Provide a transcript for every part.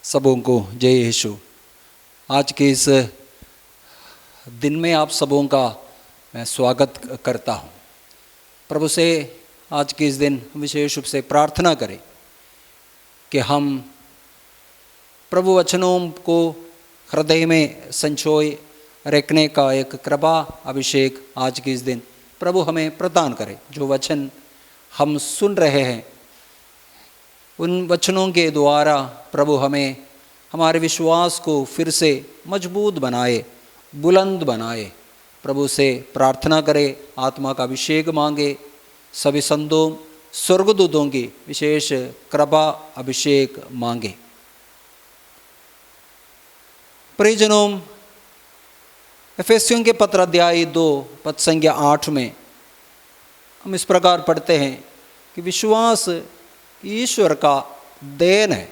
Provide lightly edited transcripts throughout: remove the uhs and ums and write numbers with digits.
सबों को जय यीशु। आज के इस दिन में आप सबों का मैं स्वागत करता हूँ। प्रभु से आज के इस दिन विशेष रूप से प्रार्थना करें कि हम प्रभु वचनों को हृदय में संचोए रखने का एक कृपा अभिषेक आज के इस दिन प्रभु हमें प्रदान करे। जो वचन हम सुन रहे हैं उन वचनों के द्वारा प्रभु हमें हमारे विश्वास को फिर से मजबूत बनाए, बुलंद बनाए। प्रभु से प्रार्थना करें, आत्मा का अभिषेक मांगे, सभी संतों स्वर्गदूतों की विशेष कृपा अभिषेक मांगे। प्रियजनों, एफेसियों के पत्र अध्याय 2 पद संख्या 8 में हम इस प्रकार पढ़ते हैं कि विश्वास ईश्वर का देन है,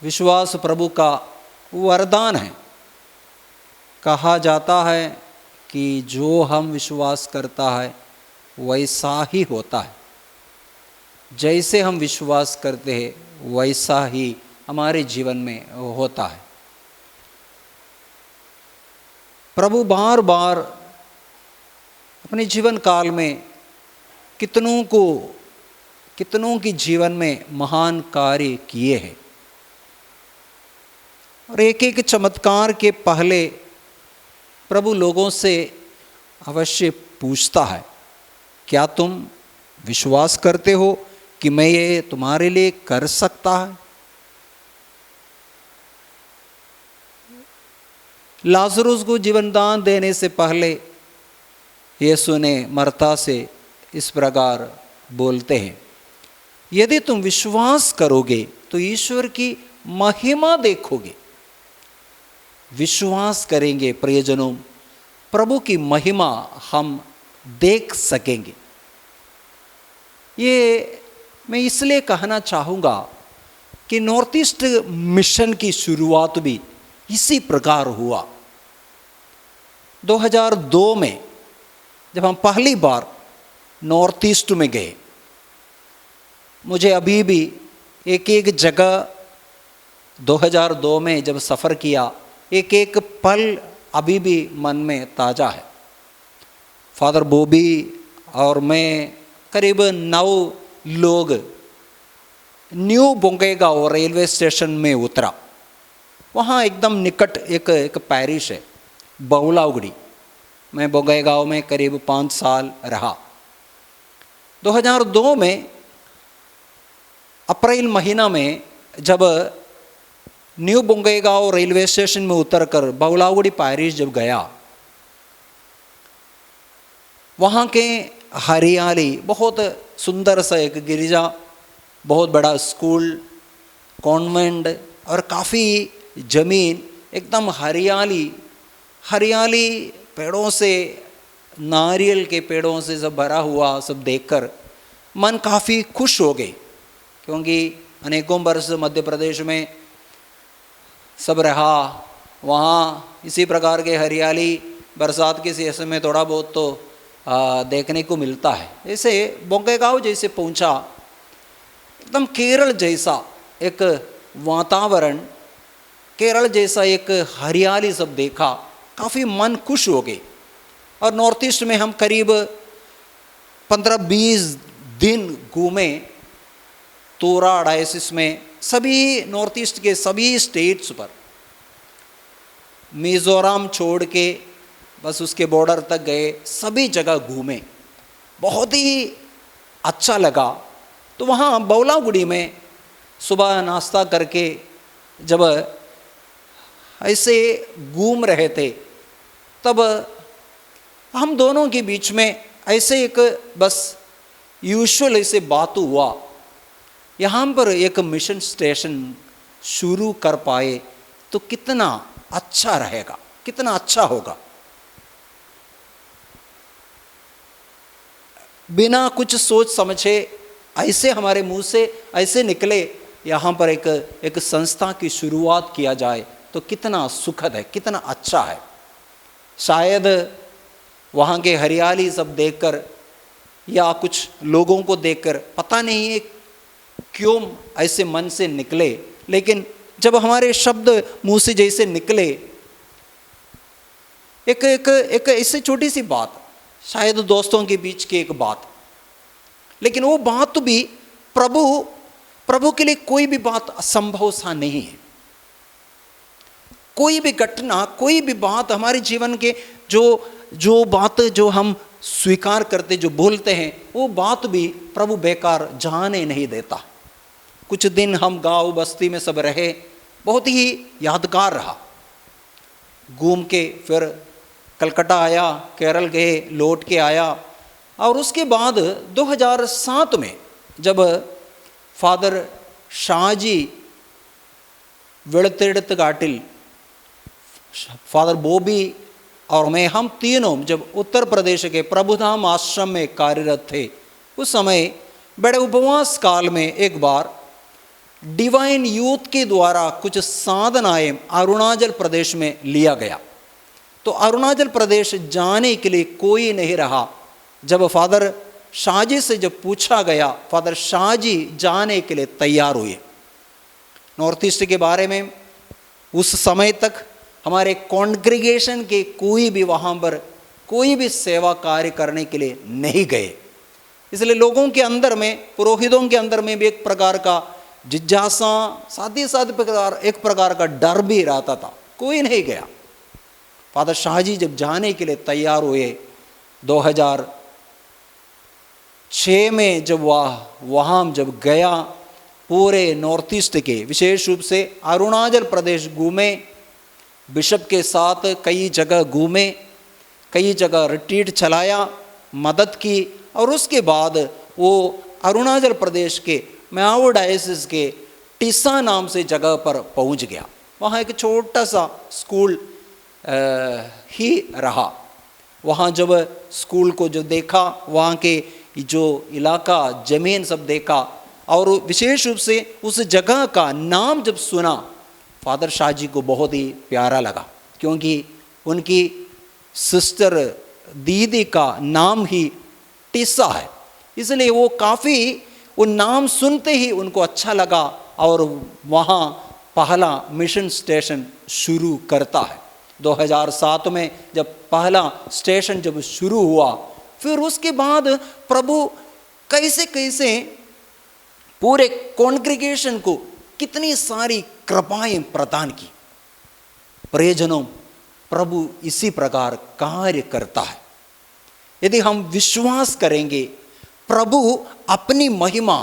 विश्वास प्रभु का वरदान है। कहा जाता है कि जो हम विश्वास करता है वैसा ही होता है। जैसे हम विश्वास करते हैं वैसा ही हमारे जीवन में होता है। प्रभु बार बार अपने जीवन काल में कितनों की जीवन में महान कार्य किए हैं और एक एक चमत्कार के पहले प्रभु लोगों से अवश्य पूछता है, क्या तुम विश्वास करते हो कि मैं ये तुम्हारे लिए कर सकता है? लाजरुस को जीवनदान देने से पहले यीशु ने मरता से इस प्रकार बोलते हैं, यदि तुम विश्वास करोगे तो ईश्वर की महिमा देखोगे। विश्वास करेंगे प्रियजनों, प्रभु की महिमा हम देख सकेंगे। ये मैं इसलिए कहना चाहूँगा कि नॉर्थ ईस्ट मिशन की शुरुआत भी इसी प्रकार हुआ। 2002 में जब हम पहली बार नॉर्थ ईस्ट में गए, मुझे अभी भी एक एक जगह 2002 में जब सफ़र किया, एक एक पल अभी भी मन में ताज़ा है। फादर बॉबी और मैं करीब 9 लोग न्यू बोंगईगांव रेलवे स्टेशन में उतरा। वहाँ एकदम निकट एक पैरिश है बहुलाउगड़ी। मैं बोंगईगांव में करीब 5 साल रहा। 2002 में अप्रैल महीना में जब न्यू बोंगईगांव रेलवे स्टेशन में उतरकर बहुलाउगड़ी पैरिश जब गया, वहाँ के हरियाली, बहुत सुंदर सा एक गिरिजा, बहुत बड़ा स्कूल, कॉन्वेंट और काफ़ी ज़मीन एकदम हरियाली पेड़ों से, नारियल के पेड़ों से सब भरा हुआ सब देखकर मन काफ़ी खुश हो गए। क्योंकि अनेकों वर्ष मध्य प्रदेश में सब रहा, वहाँ इसी प्रकार के हरियाली बरसात के सीजन में थोड़ा बहुत तो देखने को मिलता है। जैसे बोंगईगांव जैसे पहुँचा, एकदम केरल जैसा एक वातावरण, केरल जैसा एक हरियाली सब देखा, काफ़ी मन खुश हो गए। और नॉर्थ ईस्ट में हम करीब 15-20 दिन घूमे। तोरा डायसिस में सभी नॉर्थ ईस्ट के सभी स्टेट्स पर, मिज़ोरम छोड़ के बस उसके बॉर्डर तक गए, सभी जगह घूमे, बहुत ही अच्छा लगा। तो वहाँ बहुलाउगड़ी में सुबह नाश्ता करके जब ऐसे घूम रहे थे, तब हम दोनों के बीच में ऐसे एक बस यूजुअल ऐसे बात हुआ, यहाँ पर एक मिशन स्टेशन शुरू कर पाए तो कितना अच्छा रहेगा, कितना अच्छा होगा। बिना कुछ सोच समझे ऐसे हमारे मुंह से ऐसे निकले, यहाँ पर एक संस्था की शुरुआत किया जाए तो कितना सुखद है, कितना अच्छा है। शायद वहाँ के हरियाली सब देखकर या कुछ लोगों को देखकर पता नहीं है क्यों ऐसे मन से निकले, लेकिन जब हमारे शब्द मुंह से जैसे निकले, एक इससे छोटी सी बात, शायद दोस्तों के बीच की एक बात, लेकिन वो बात भी प्रभु के लिए कोई भी बात असंभव सा नहीं है। कोई भी घटना, कोई भी बात हमारे जीवन के जो बात जो हम स्वीकार करते, जो बोलते हैं, वो बात भी प्रभु बेकार जाने नहीं देता। कुछ दिन हम गांव बस्ती में सब रहे, बहुत ही यादगार रहा। घूम के फिर कलकत्ता आया, केरल गए, लौट के आया। और उसके बाद 2007 में जब फादर शाहजी वेड़तेड़त गाटिल, फादर बॉबी और मैं, हम तीनों जब उत्तर प्रदेश के प्रभुधाम आश्रम में कार्यरत थे, उस समय बड़े उपवास काल में एक बार डिवाइन यूथ के द्वारा कुछ साधनाएं अरुणाचल प्रदेश में लिया गया। तो अरुणाचल प्रदेश जाने के लिए कोई नहीं रहा। जब फादर शाहजी से जब पूछा गया, फादर शाहजी जाने के लिए तैयार हुए। नॉर्थ ईस्ट के बारे में उस समय तक हमारे कॉन्ग्रीगेशन के कोई भी वहाँ पर कोई भी सेवा कार्य करने के लिए नहीं गए। इसलिए लोगों के अंदर में, पुरोहितों के अंदर में भी एक प्रकार का जिज्ञासा, साथ ही साथ एक प्रकार का डर भी रहता था, कोई नहीं गया। फादर शाहजी जब जाने के लिए तैयार हुए, 2006 में जब वहाँ जब गया, पूरे नॉर्थ ईस्ट के, विशेष रूप से अरुणाचल प्रदेश घूमे, बिशप के साथ कई जगह घूमे, कई जगह रिट्रीट चलाया, मदद की। और उसके बाद वो अरुणाचल प्रदेश के म्याओ डायसिस के टिसा नाम से जगह पर पहुंच गया। वहाँ एक छोटा सा स्कूल ही रहा। वहाँ जब स्कूल को जो देखा, वहाँ के जो इलाका, ज़मीन सब देखा, और विशेष रूप से उस जगह का नाम जब सुना, फादर शाहजी को बहुत ही प्यारा लगा, क्योंकि उनकी सिस्टर दीदी का नाम ही टिसा है। इसलिए वो काफ़ी, वो नाम सुनते ही उनको अच्छा लगा, और वहाँ पहला मिशन स्टेशन शुरू करता है। 2007 में जब पहला स्टेशन जब शुरू हुआ, फिर उसके बाद प्रभु कैसे कैसे पूरे कॉन्ग्रीगेशन को कितनी सारी कृपाएं प्रदान की। प्रियजनों, प्रभु इसी प्रकार कार्य करता है। यदि हम विश्वास करेंगे, प्रभु अपनी महिमा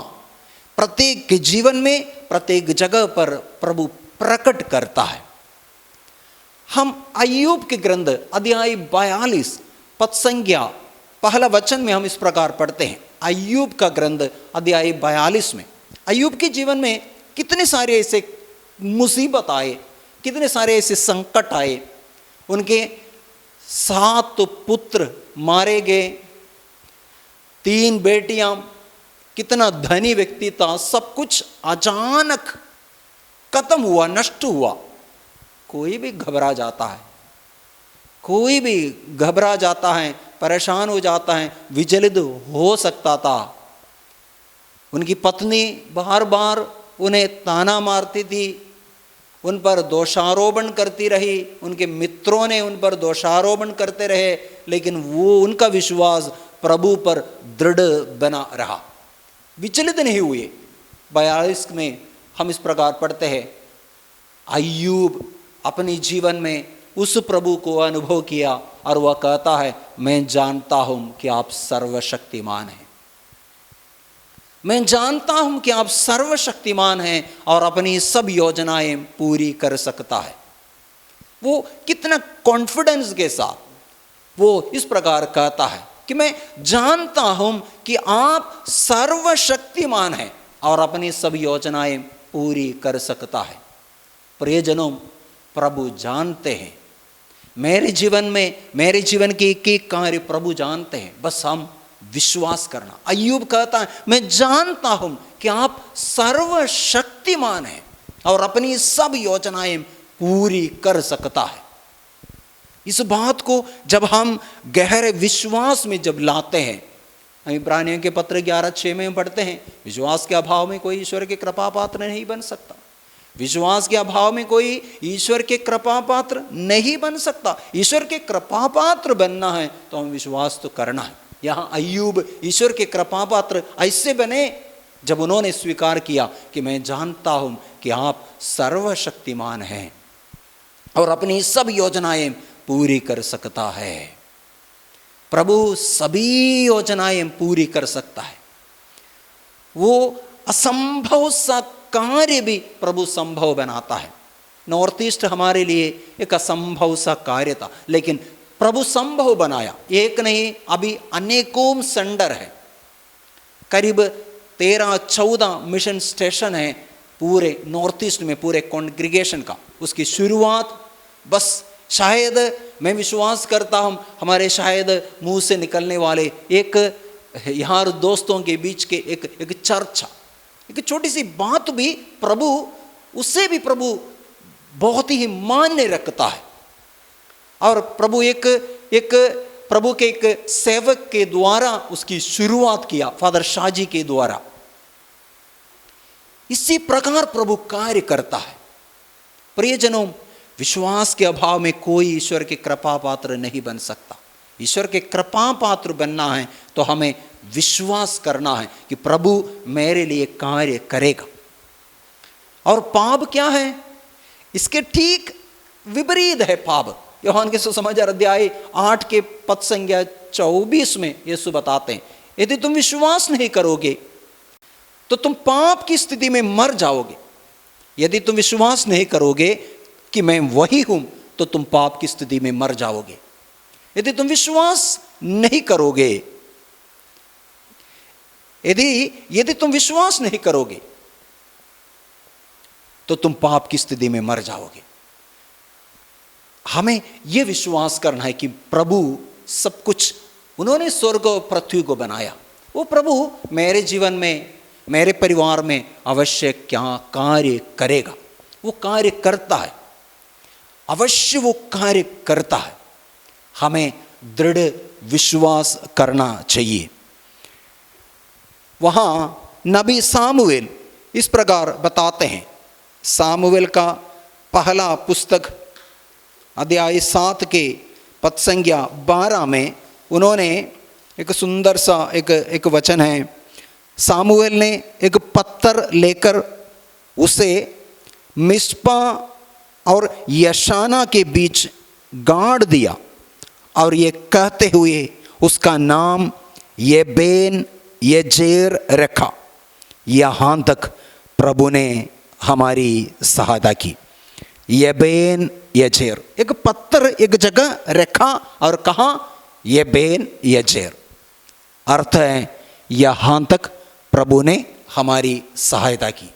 प्रत्येक के जीवन में, प्रत्येक जगह पर प्रभु प्रकट करता है। हम अय्यूब के ग्रंथ अध्याय 42 पद संज्ञा पहला वचन में हम इस प्रकार पढ़ते हैं। अय्यूब का ग्रंथ अध्याय 42 में अय्यूब के जीवन में कितने सारे ऐसे मुसीबत आए, कितने सारे ऐसे संकट आए। उनके 7 पुत्र मारे गए, 3 बेटियां, कितना धनी व्यक्ति था, सब कुछ अचानक खत्म हुआ, नष्ट हुआ। कोई भी घबरा जाता है, कोई भी घबरा जाता है, परेशान हो जाता है, विचलित हो सकता था। उनकी पत्नी बार बार उन्हें ताना मारती थी, उन पर दोषारोपण करती रही, उनके मित्रों ने उन पर दोषारोपण करते रहे, लेकिन वो उनका विश्वास प्रभु पर दृढ़ बना रहा, विचलित नहीं हुए। 42 में हम इस प्रकार पढ़ते हैं, अय्यूब अपने जीवन में उस प्रभु को अनुभव किया और वह कहता है, मैं जानता हूं कि आप सर्वशक्तिमान हैं, मैं जानता हूं कि आप सर्वशक्तिमान हैं और अपनी सब योजनाएं पूरी कर सकता है। वो कितना कॉन्फिडेंस के साथ वो इस प्रकार कहता है कि मैं जानता हूं कि आप सर्वशक्तिमान हैं और अपनी सब योजनाएं पूरी कर सकता है। प्रियजनों, प्रभु जानते हैं, मेरे जीवन में, मेरे जीवन के एक एक कार्य प्रभु जानते हैं, बस हम विश्वास करना। अय्यूब कहता है, मैं जानता हूं कि आप सर्वशक्तिमान हैं और अपनी सब योजनाएं पूरी कर सकता है। इस बात को जब हम गहरे विश्वास में जब लाते हैं, हम इब्रानियों के पत्र 11:6 में पढ़ते हैं, विश्वास के अभाव में कोई ईश्वर के कृपा पात्र नहीं बन सकता। विश्वास के अभाव में कोई ईश्वर के कृपा पात्र नहीं बन सकता। ईश्वर के कृपा पात्र बनना है तो हमें विश्वास तो करना है। यहाँ अय्यूब ईश्वर के कृपा पात्र ऐसे बने जब उन्होंने स्वीकार किया कि मैं जानता हूं कि आप सर्वशक्तिमान हैं और अपनी सब योजनाएं पूरी कर सकता है। प्रभु सभी योजनाएं पूरी कर सकता है। वो असंभव सा कार्य भी प्रभु संभव बनाता है। नॉर्थ ईस्ट हमारे लिए एक असंभव सा कार्य था, लेकिन प्रभु संभव बनाया। एक नहीं, अभी अनेकों सेंटर है, करीब 13-14 मिशन स्टेशन है पूरे नॉर्थ ईस्ट में, पूरे कॉन्ग्रीगेशन का। उसकी शुरुआत बस शायद मैं विश्वास करता हूँ हमारे शायद मुंह से निकलने वाले एक यहाँ दोस्तों के बीच के एक चर्चा, एक छोटी सी बात भी प्रभु, उससे भी प्रभु बहुत ही मान्य रखता है। और प्रभु एक प्रभु के एक सेवक के द्वारा उसकी शुरुआत किया, फादर शाहजी के द्वारा। इसी प्रकार प्रभु कार्य करता है। प्रियजनों, विश्वास के अभाव में कोई ईश्वर के कृपा पात्र नहीं बन सकता। ईश्वर के कृपा पात्र बनना है तो हमें विश्वास करना है कि प्रभु मेरे लिए कार्य करेगा। और पाप क्या है? इसके ठीक विपरीत है पाप। यूहन्ना के सुसमाचार अध्याय 8 के पद संख्या 24 में यीशु बताते हैं, यदि तुम विश्वास नहीं करोगे तो तुम पाप की स्थिति में मर जाओगे। यदि तुम विश्वास नहीं करोगे कि मैं वही हूं तो तुम पाप की स्थिति में मर जाओगे। यदि तुम विश्वास नहीं करोगे, यदि तुम विश्वास नहीं करोगे तो तुम पाप की स्थिति में मर जाओगे। हमें यह विश्वास करना है कि प्रभु सब कुछ, उन्होंने स्वर्ग और पृथ्वी को बनाया, वो प्रभु मेरे जीवन में, मेरे परिवार में अवश्य क्या कार्य करेगा। वो कार्य करता है, अवश्य वो कार्य करता है। हमें दृढ़ विश्वास करना चाहिए। वहाँ नबी सामुएल इस प्रकार बताते हैं। सामुएल का पहला पुस्तक अध्याय 7 के पद संख्या 12 में उन्होंने एक सुंदर सा एक वचन है। सामुएल ने एक पत्थर लेकर उसे मिस्पा और यशाना के बीच गाड़ दिया और ये कहते हुए उसका नाम येबेन यजेर रखा। यहाँ तक प्रभु ने हमारी सहायता की। येबेन यजेर, एक पत्थर एक जगह रखा और कहा येबेन यजेर, अर्थ है यहाँ तक प्रभु ने हमारी सहायता की।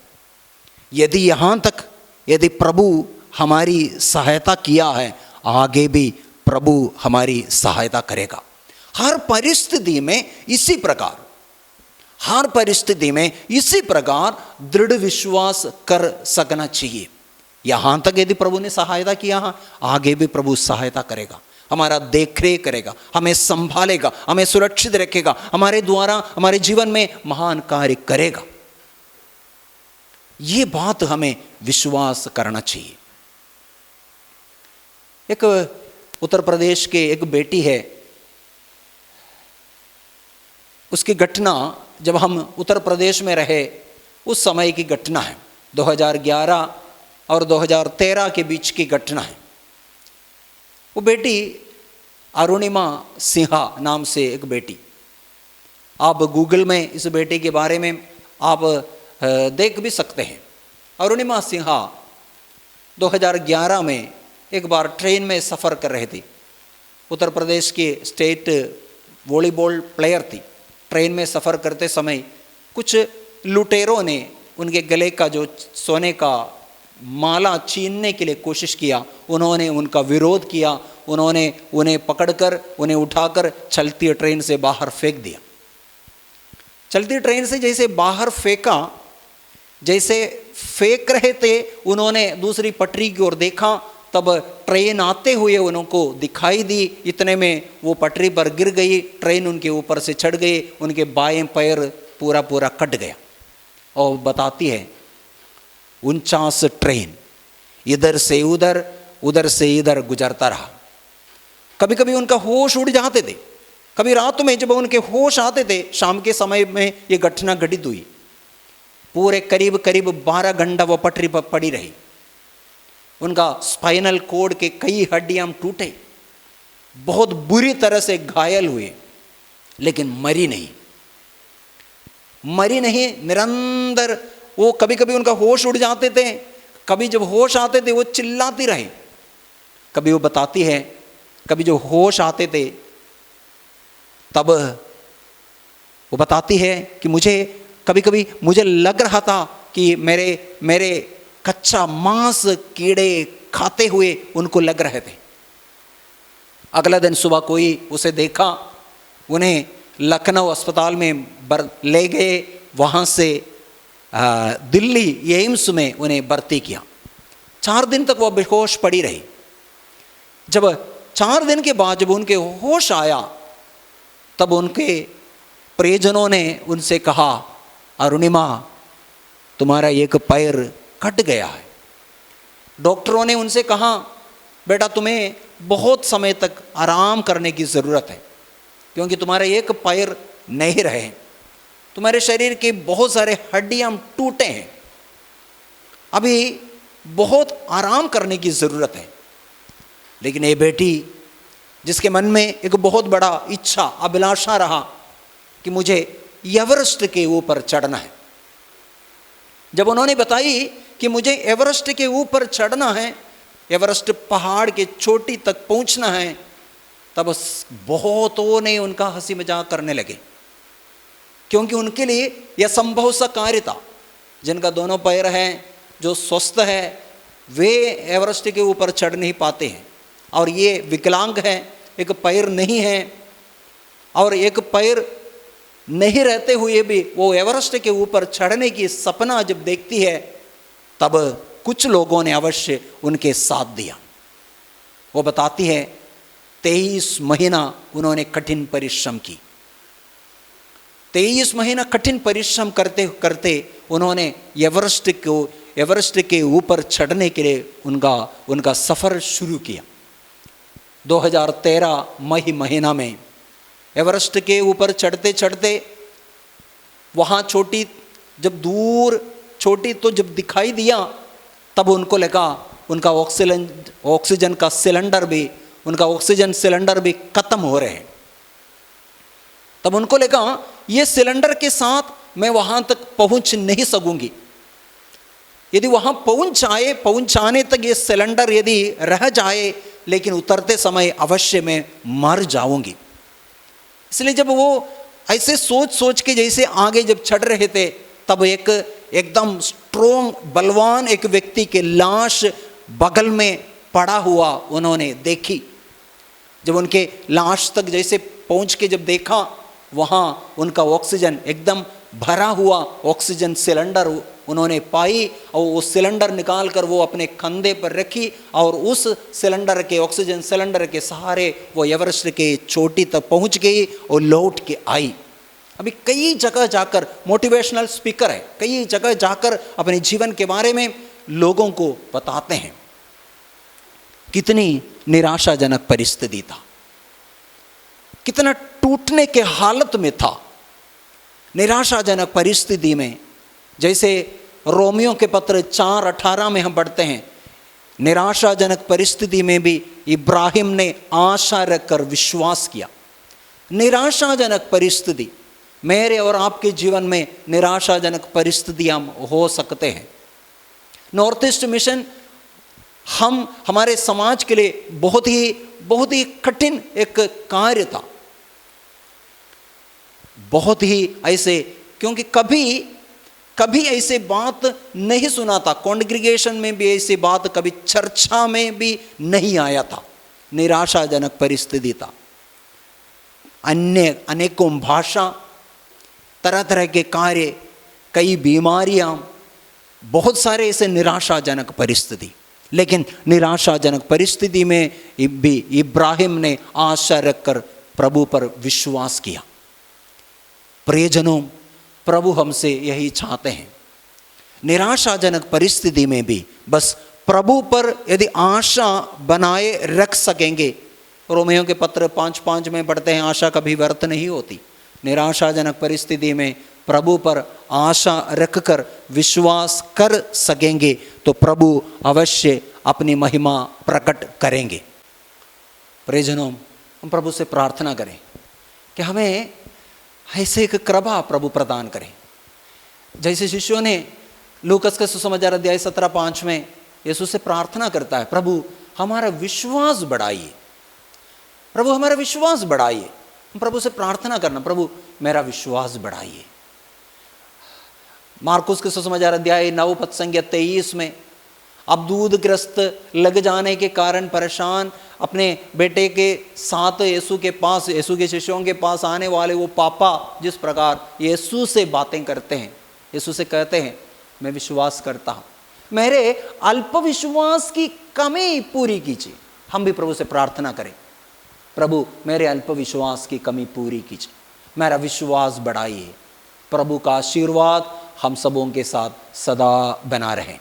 यदि प्रभु हमारी सहायता किया है, आगे भी प्रभु हमारी सहायता करेगा। हर परिस्थिति में इसी प्रकार, हर परिस्थिति में इसी प्रकार दृढ़ विश्वास कर सकना चाहिए। यहां तक यदि प्रभु ने सहायता किया है, आगे भी प्रभु सहायता करेगा, हमारा देखरेख करेगा, हमें संभालेगा, हमें सुरक्षित रखेगा, हमारे द्वारा हमारे जीवन में महान कार्य करेगा। ये बात हमें विश्वास करना चाहिए। एक उत्तर प्रदेश के एक बेटी है, उसकी घटना जब हम उत्तर प्रदेश में रहे उस समय की घटना है। 2011 और 2013 के बीच की घटना है। वो बेटी अरुणिमा सिन्हा नाम से एक बेटी, आप गूगल में इस बेटी के बारे में आप देख भी सकते हैं। अरुणिमा सिन्हा 2011 में एक बार ट्रेन में सफ़र कर रही थी। उत्तर प्रदेश की स्टेट वॉलीबॉल प्लेयर थी। ट्रेन में सफ़र करते समय कुछ लुटेरों ने उनके गले का जो सोने का माला छीनने के लिए कोशिश किया। उन्होंने उनका विरोध किया, उन्होंने उन्हें पकड़कर, उन्हें उठाकर चलती ट्रेन से बाहर फेंक दिया। चलती ट्रेन से जैसे बाहर फेंका, जैसे फेंक रहे थे, उन्होंने दूसरी पटरी की ओर देखा, तब ट्रेन आते हुए उनको दिखाई दी। इतने में वो पटरी पर गिर गई, ट्रेन उनके ऊपर से चढ़ गई, उनके बाएं पैर पूरा कट गया। और बताती है 49 ट्रेन इधर से उधर, उधर से इधर गुजरता रहा। कभी कभी उनका होश उड़ जाते थे। कभी रात में जब उनके होश आते थे, शाम के समय में ये घटना घटित हुई। पूरे करीब करीब 12 घंटा वो पटरी पर पड़ी रही। उनका स्पाइनल कोड के कई हड्डियां टूटे, बहुत बुरी तरह से घायल हुए, लेकिन मरी नहीं, मरी नहीं। निरंतर वो, कभी कभी उनका होश उड़ जाते थे, कभी जब होश आते थे वो चिल्लाती रही। कभी वो बताती है, कभी जो होश आते थे तब वो बताती है कि मुझे कभी कभी मुझे लग रहा था कि मेरे कच्चा मांस कीड़े खाते हुए उनको लग रहे थे। अगला दिन सुबह कोई उसे देखा, उन्हें लखनऊ अस्पताल में ले गए, वहाँ से दिल्ली एम्स में उन्हें भर्ती किया। 4 दिन तक वह बेहोश पड़ी रही। जब 4 दिन के बाद जब उनके होश आया, तब उनके परिजनों ने उनसे कहा, अरुणिमा तुम्हारा एक पैर कट गया है। डॉक्टरों ने उनसे कहा, बेटा तुम्हें बहुत समय तक आराम करने की ज़रूरत है, क्योंकि तुम्हारे एक पैर नहीं रहे, तुम्हारे शरीर के बहुत सारे हड्डियां टूटे हैं, अभी बहुत आराम करने की ज़रूरत है। लेकिन ये बेटी, जिसके मन में एक बहुत बड़ा इच्छा अभिलाषा रहा कि मुझे एवरेस्ट के ऊपर चढ़ना है, जब उन्होंने बताई कि मुझे एवरेस्ट के ऊपर चढ़ना है, एवरेस्ट पहाड़ के चोटी तक पहुंचना है, तब बहुतों ने उनका हंसी मजाक करने लगे, क्योंकि उनके लिए यह संभव सा कार्य था। जिनका दोनों पैर हैं, जो स्वस्थ है, वे एवरेस्ट के ऊपर चढ़ नहीं पाते हैं, और ये विकलांग है, एक पैर नहीं है, और एक पैर नहीं रहते हुए भी वो एवरेस्ट के ऊपर चढ़ने की सपना जब देखती है, तब कुछ लोगों ने अवश्य उनके साथ दिया। वो बताती है 23 महीना उन्होंने कठिन परिश्रम की। 23 महीना कठिन परिश्रम करते करते उन्होंने एवरेस्ट के ऊपर चढ़ने के लिए उनका सफ़र शुरू किया। 2013 मई महीना में एवरेस्ट के ऊपर चढ़ते चढ़ते वहाँ चोटी जब दूर चोटी तो जब दिखाई दिया, तब उनको लगा उनका ऑक्सीजन का सिलेंडर भी, उनका ऑक्सीजन सिलेंडर भी खत्म हो रहे हैं। तब उनको लगा ये सिलेंडर के साथ मैं वहाँ तक पहुँच नहीं सकूँगी, यदि वहाँ पहुँचाने तक ये सिलेंडर यदि रह जाए, लेकिन उतरते समय अवश्य मैं मर जाऊँगी। इसलिए जब वो ऐसे सोच के जैसे आगे जब चढ़ रहे थे, तब एक एकदम स्ट्रोंग बलवान एक व्यक्ति के लाश बगल में पड़ा हुआ उन्होंने देखी। जब उनके लाश तक जैसे पहुंच के जब देखा, वहाँ उनका ऑक्सीजन एकदम भरा हुआ ऑक्सीजन सिलेंडर उन्होंने पाई, और वो सिलेंडर निकाल कर वो अपने कंधे पर रखी, और उस सिलेंडर के ऑक्सीजन सिलेंडर के सहारे वो एवरेस्ट के चोटी तक पहुंच गई और लौट के आई। अभी कई जगह जाकर मोटिवेशनल स्पीकर है, कई जगह जाकर अपने जीवन के बारे में लोगों को बताते हैं। कितनी निराशाजनक परिस्थिति था, कितना टूटने के हालत में था। निराशाजनक परिस्थिति में, जैसे रोमियो के पत्र 4:18 में हम पढ़ते हैं, निराशाजनक परिस्थिति में भी इब्राहिम ने आशा रखकर विश्वास किया। निराशाजनक परिस्थिति, मेरे और आपके जीवन में निराशाजनक परिस्थितियां हो सकते हैं। नॉर्थ ईस्ट मिशन हमारे समाज के लिए बहुत ही कठिन एक कार्य था, बहुत ही ऐसे, क्योंकि कभी ऐसे बात नहीं सुना था, कॉन्ग्रीगेशन में भी ऐसी बात कभी चर्चा में भी नहीं आया था। निराशाजनक परिस्थिति था, अनेकों भाषा, तरह तरह के कार्य, कई बीमारियां, बहुत सारे ऐसे निराशाजनक परिस्थिति। लेकिन निराशाजनक परिस्थिति में भी इब्राहिम ने आशा रखकर प्रभु पर विश्वास किया। प्रियजनों, प्रभु हमसे यही चाहते हैं। निराशाजनक परिस्थिति में भी बस प्रभु पर यदि आशा बनाए रख सकेंगे, रोमियो के पत्र 5:5 में पढ़ते हैं, आशा कभी व्यर्थ नहीं होती। निराशाजनक परिस्थिति में प्रभु पर आशा रखकर विश्वास कर सकेंगे तो प्रभु अवश्य अपनी महिमा प्रकट करेंगे। प्रियजनों, हम प्रभु से प्रार्थना करें कि हमें ऐसे एक कृपा प्रभु प्रदान करें, जैसे शिष्यों ने लूकस के सुसमाचार अध्याय 17:5 में यीशु से प्रार्थना करता है, प्रभु हमारा विश्वास बढ़ाइए, प्रभु हमारा विश्वास बढ़ाइए। हम प्रभु से प्रार्थना करना, प्रभु मेरा विश्वास बढ़ाइए। मार्कुस के सुसमाचार अध्याय 9 पद संख्या 23 में अब दूधग्रस्त लग जाने के कारण परेशान अपने बेटे के साथ यीशु के पास, यीशु के शिष्यों के पास आने वाले वो पापा जिस प्रकार यीशु से बातें करते हैं, यीशु से कहते हैं मैं विश्वास करता हूँ, मेरे अल्प विश्वास की कमी पूरी कीजिए। हम भी प्रभु से प्रार्थना करें, प्रभु मेरे अल्प विश्वास की कमी पूरी कीजिए, मेरा विश्वास बढ़ाइए। प्रभु का आशीर्वाद हम सबों के साथ सदा बना रहे।